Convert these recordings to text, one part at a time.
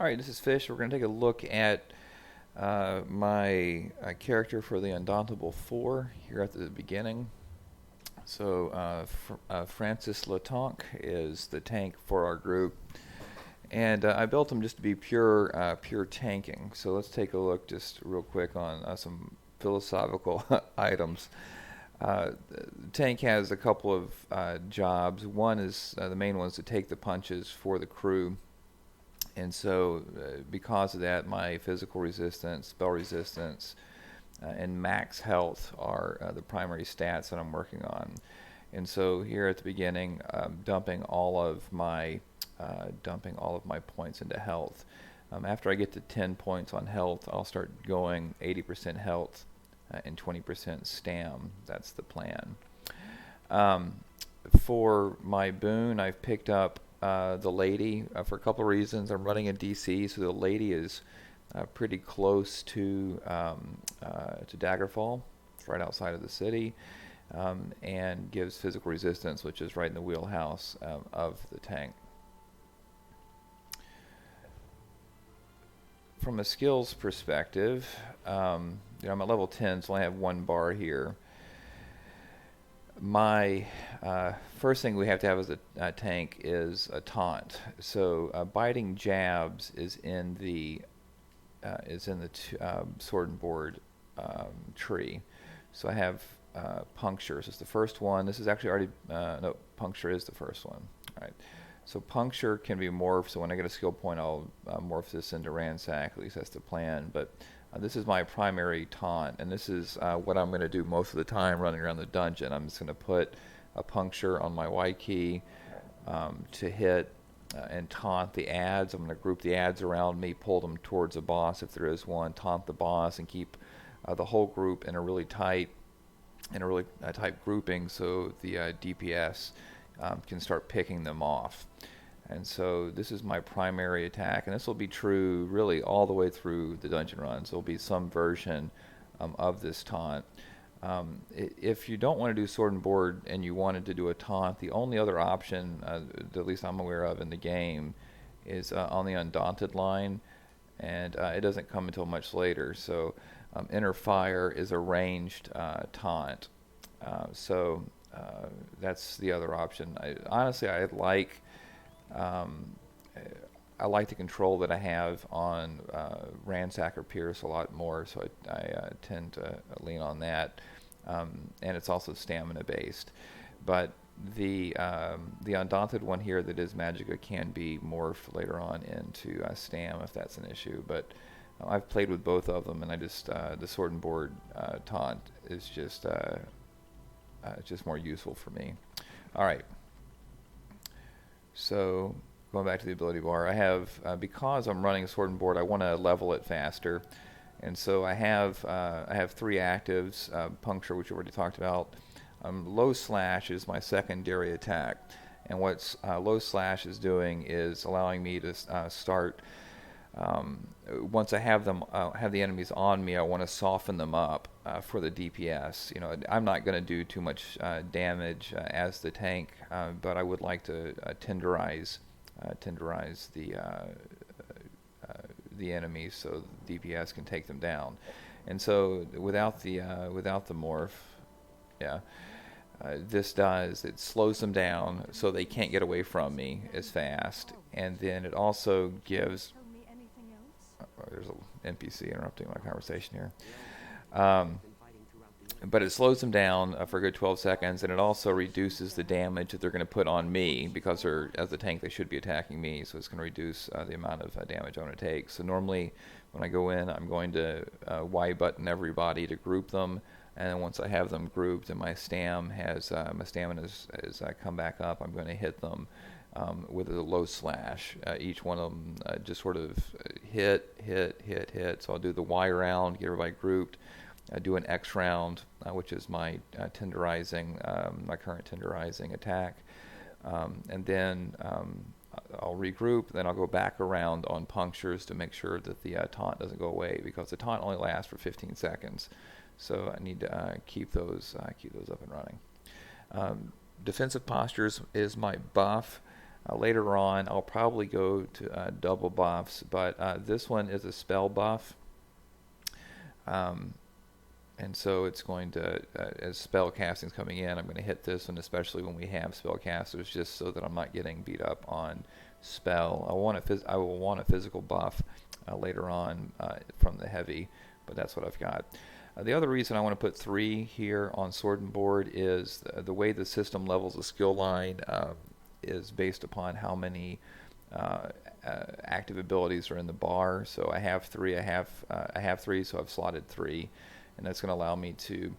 All right, this is Fish. We're going to take a look at my character for the Undauntable Four here at the beginning. So Francis Latonque is the tank for our group, and I built him just to be pure tanking. So let's take a look just real quick on some philosophical items. The tank has a couple of jobs. One is the main one is to take the punches for the crew. And so, because of that, my physical resistance, spell resistance, and max health are the primary stats that I'm working on. And so, here at the beginning, dumping all of my points into health. After I get to 10 points on health, I'll start going 80% health and 20% stam. That's the plan. For my boon, I've picked up the lady for a couple of reasons. I'm running in DC, so the lady is pretty close to Daggerfall. It's right outside of the city, and gives physical resistance, which is right in the wheelhouse of the tank. From a skills perspective, I'm at level 10, so I have one bar here. My first thing we have to have as a tank is a taunt. So biting jabs is in the sword and board tree. So I have puncture. So it's the first one. This is actually already no, puncture is the first one. All right. So puncture can be morphed. So when I get a skill point, I'll morph this into ransack. At least that's the plan. But this is my primary taunt, and this is what I'm going to do most of the time running around the dungeon. I'm just going to put a puncture on my Y key to hit and taunt the ads. I'm going to group the ads around me, pull them towards a boss if there is one, taunt the boss, and keep the whole group in a really tight grouping so the DPS can start picking them off. And so this is my primary attack, and this will be true really all the way through the dungeon runs. There will be some version of this taunt. If you don't want to do sword and board and you wanted to do a taunt, the only other option, that at least I'm aware of in the game, is on the Undaunted line, and it doesn't come until much later. So Inner Fire is a ranged taunt. So that's the other option. Honestly, I like the control that I have on Ransack or Pierce a lot more, so I tend to lean on that. And it's also stamina based. But the Undaunted one here that is Magicka can be morphed later on into stam if that's an issue. But I've played with both of them, and I just the sword and board taunt is just more useful for me. All right. So going back to the ability bar, I have because I'm running a sword and board, I want to level it faster, and so I have three actives: puncture, which we already talked about. Low slash is my secondary attack, and what low slash is doing is allowing me to start. Once I have the enemies on me, I want to soften them up for the DPS. I'm not going to do too much damage as the tank, but I would like to tenderize the enemies so the DPS can take them down. And so without the morph, it slows them down so they can't get away from me as fast, and then it also gives. There's an NPC interrupting my conversation here. But it slows them down for a good 12 seconds, and it also reduces the damage that they're going to put on me, because as a tank they should be attacking me, so it's going to reduce the amount of damage I'm going to take. So normally when I go in, I'm going to Y button everybody to group them, and then once I have them grouped and my stamina has come back up, I'm going to hit them with a low slash. Each one of them just sort of hit. So I'll do the Y round, get everybody grouped. I do an X round, which is my my current tenderizing attack. And then I'll regroup. Then I'll go back around on punctures to make sure that the taunt doesn't go away, because the taunt only lasts for 15 seconds. So I need to keep those up and running. Defensive postures is my buff. Later on, I'll probably go to double buffs, but this one is a spell buff. Um, and so it's going to, as spell casting's coming in, I'm going to hit this one, especially when we have spell casters, just so that I'm not getting beat up on spell. I will want a physical buff later on from the heavy, but that's what I've got. The other reason I want to put 3 here on Sword and Board is the way the system levels the skill line is based upon how many active abilities are in the bar. So I have 3. I have 3, so I've slotted 3, and that's going to allow me to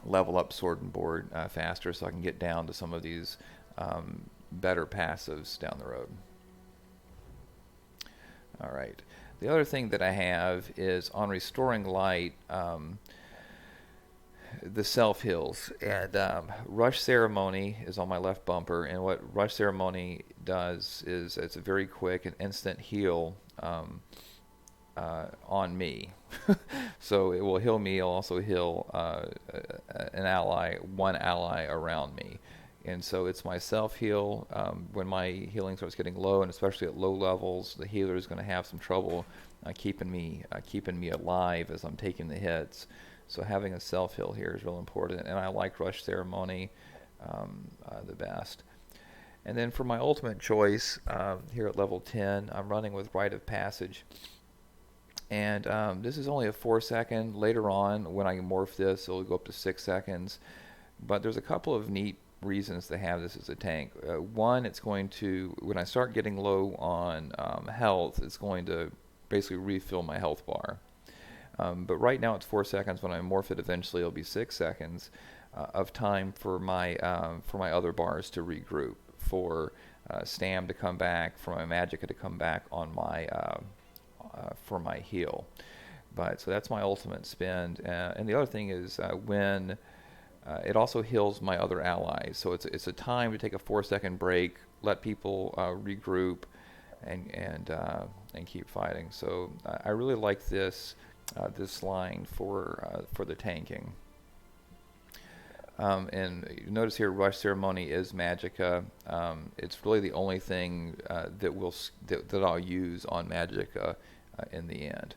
level up Sword and Board faster, so I can get down to some of these better passives down the road. All right. The other thing that I have is on Restoring Light, the self heals, and Rush Ceremony is on my left bumper, and what Rush Ceremony does is it's a very quick and instant heal on me. So it will heal me. It'll also heal one ally around me. And so it's my self-heal. When my healing starts getting low, and especially at low levels, the healer is going to have some trouble keeping me alive as I'm taking the hits. So having a self-heal here is real important, and I like Rush Ceremony the best. And then for my ultimate choice, here at level 10, I'm running with Rite of Passage. And this is only a 4-second. Later on, when I morph this, it'll go up to 6 seconds. But there's a couple of neat reasons to have this as a tank. One, it's going to, when I start getting low on health, it's going to basically refill my health bar. But right now it's 4 seconds. When I morph it, eventually it'll be 6 seconds of time for my other bars to regroup, for Stam to come back, for my Magicka to come back on my for my heal. But so that's my ultimate spend. And the other thing is when it also heals my other allies. So it's a time to take a 4-second break, let people regroup, and keep fighting. So I really like this line for the tanking. And you notice here, Rush Ceremony is Magicka. It's really the only thing that I'll use on Magicka in the end.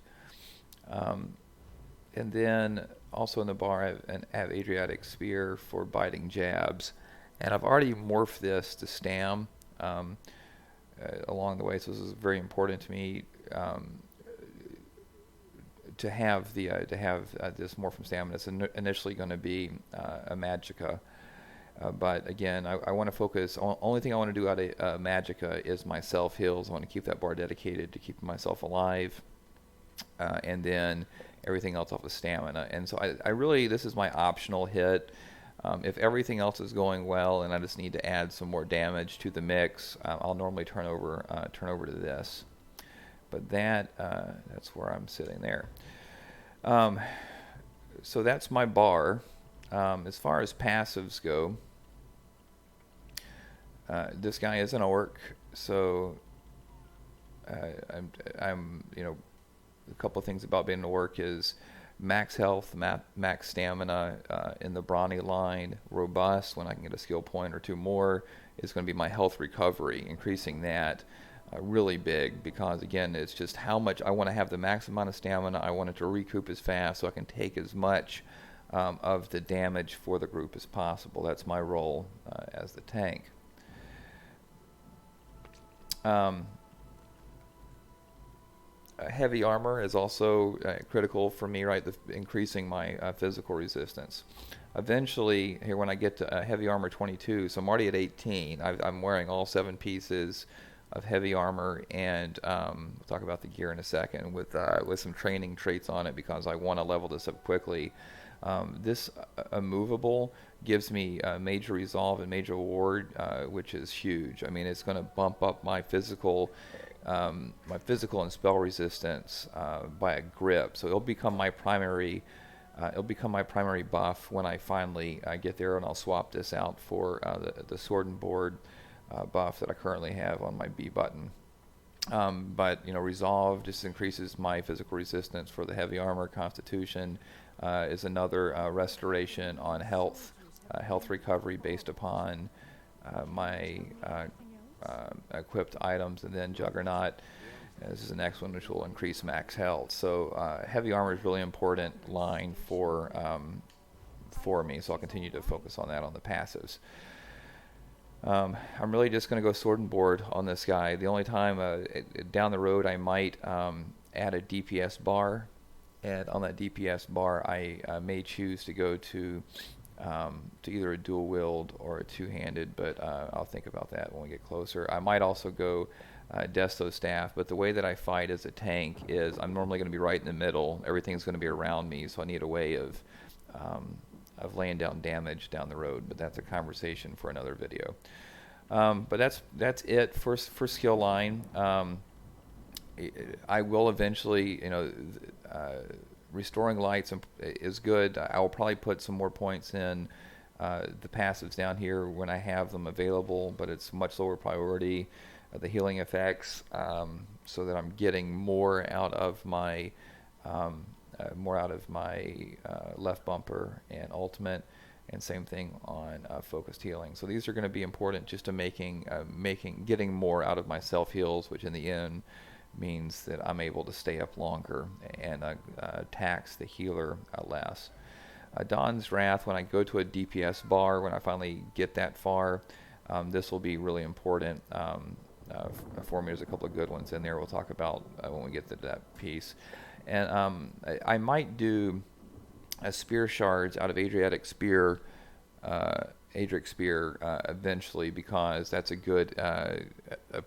And then also in the bar, I have Adriatic Spear for biting jabs, and I've already morphed this to Stam along the way. So this is very important to me to have this morph from Stam. It's initially going to be a Magicka. But again, I want to focus. Only thing I want to do out of Magicka is my self heals. I want to keep that bar dedicated to keeping myself alive, and then everything else off of stamina. And so I really, this is my optional hit. If everything else is going well and I just need to add some more damage to the mix, I'll normally turn over to this. But that's where I'm sitting there. So that's my bar. As far as passives go, this guy is an orc, so I'm a couple of things about being an orc is max health, max stamina in the brawny line, robust when I can get a skill point or 2 more is going to be my health recovery, increasing that really big, because again, it's just how much I want to have the max amount of stamina. I want it to recoup as fast so I can take as much of the damage for the group as possible. That's my role as the tank. Heavy armor is also critical for me, right? Increasing my physical resistance. Eventually, here when I get to heavy armor 22, so I'm already at 18. I'm wearing all 7 pieces of heavy armor, and we'll talk about the gear in a second with some training traits on it because I want to level this up quickly. This immovable gives me major resolve and major ward, which is huge. I mean, it's going to bump up my physical and spell resistance by a grip. So it'll become my primary buff when I finally get there, and I'll swap this out for the Sword and Board buff that I currently have on my B button. But resolve just increases my physical resistance for the heavy armor. Constitution is another restoration on health recovery based upon my equipped items, and then Juggernaut. This is the next one, which will increase max health. So heavy armor is really important line for me, so I'll continue to focus on that on the passives. I'm really just going to go sword and board on this guy. The only time down the road I might add a DPS bar, and on that DPS bar I may choose to go to either a dual wield or a two-handed, but I'll think about that when we get closer. I might also go Desto staff, but the way that I fight as a tank is I'm normally going to be right in the middle. Everything's going to be around me, so I need a way of laying down damage down the road, but that's a conversation for another video. But that's it for skill line. I will eventually, restoring lights is good. I will probably put some more points in the passives down here when I have them available, but it's much lower priority. The healing effects, so that I'm getting more out of my left bumper and ultimate, and same thing on focused healing. So these are going to be important just to getting more out of my self heals, which in the end means that I'm able to stay up longer and tax the healer less. Dawn's Wrath, when I go to a DPS bar, when I finally get that far, this will be really important for me. There's a couple of good ones in there we'll talk about when we get to that piece. And I might do a spear shards out of Adriatic Spear eventually, because that's a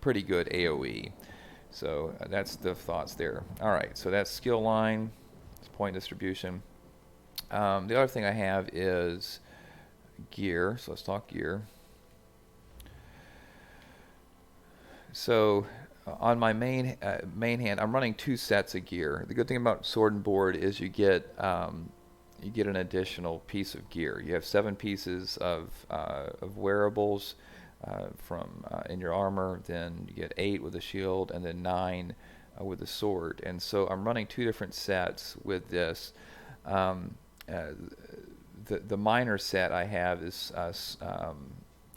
pretty good AoE. So that's the thoughts there. All right, so that's skill line, it's point distribution. The other thing I have is gear. So let's talk gear. So on my main hand, I'm running 2 sets of gear. The good thing about sword and board is you get an additional piece of gear. You have 7 pieces of wearables in your armor. Then you get 8 with a shield, and then 9 with a sword. And so I'm running 2 different sets with this. The minor set I have is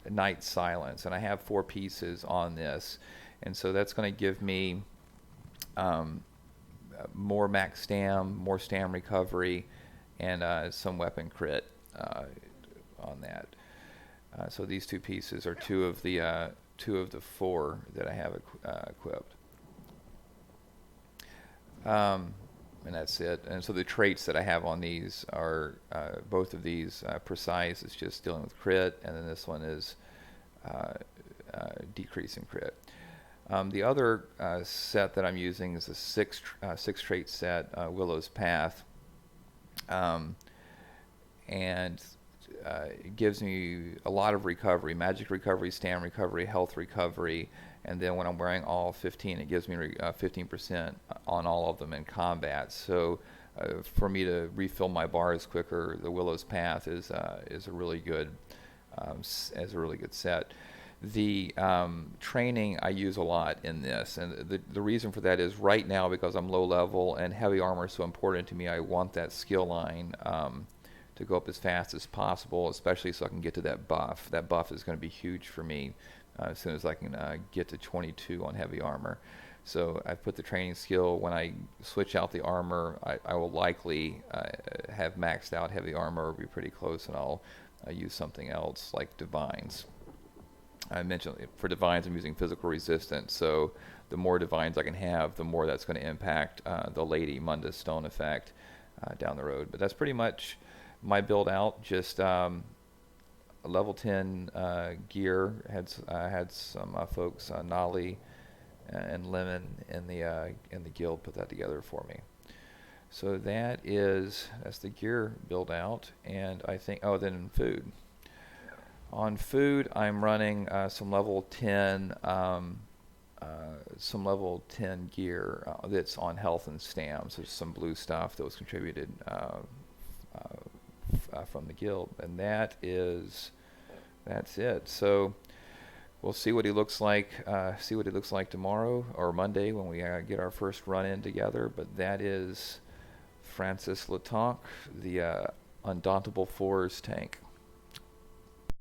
Night Silence, and I have 4 pieces on this, and so that's going to give me more max stam, more stam recovery, and some weapon crit on that. So these 2 pieces are 2 of the 4 that I have equipped. And that's it. And so the traits that I have on these are both of these. Precise is just dealing with crit, and then this one is decreasing crit. The other set that I'm using is a 6 trait set, Willow's Path, and it gives me a lot of recovery: magic recovery, stam recovery, health recovery. And then when I'm wearing all 15, it gives me 15% on all of them in combat. So for me to refill my bars quicker, the Willow's Path is a really good set. The training I use a lot in this, and the reason for that is right now, because I'm low level and heavy armor is so important to me, I want that skill line to go up as fast as possible, especially so I can get to that buff. That buff is going to be huge for me as soon as I can get to 22 on heavy armor. So I put the training skill. When I switch out the armor, I will likely have maxed out heavy armor, or be pretty close, and I'll use something else like Divines. I mentioned for Divines I'm using physical resistance, so the more Divines I can have, the more that's going to impact the Lady Mundus Stone effect down the road. But that's pretty much my build out. Just level 10 gear. Had some folks, Nolly and Lemon in the guild, put that together for me. So that's the gear build out. And I think then food. On food, I'm running some level 10 gear that's on health and stam. So some blue stuff that was contributed from the guild, and that's it. So we'll see what he looks like. Tomorrow or Monday when we get our first run in together. But that is Francis Letonc, the Undauntable Fours tank.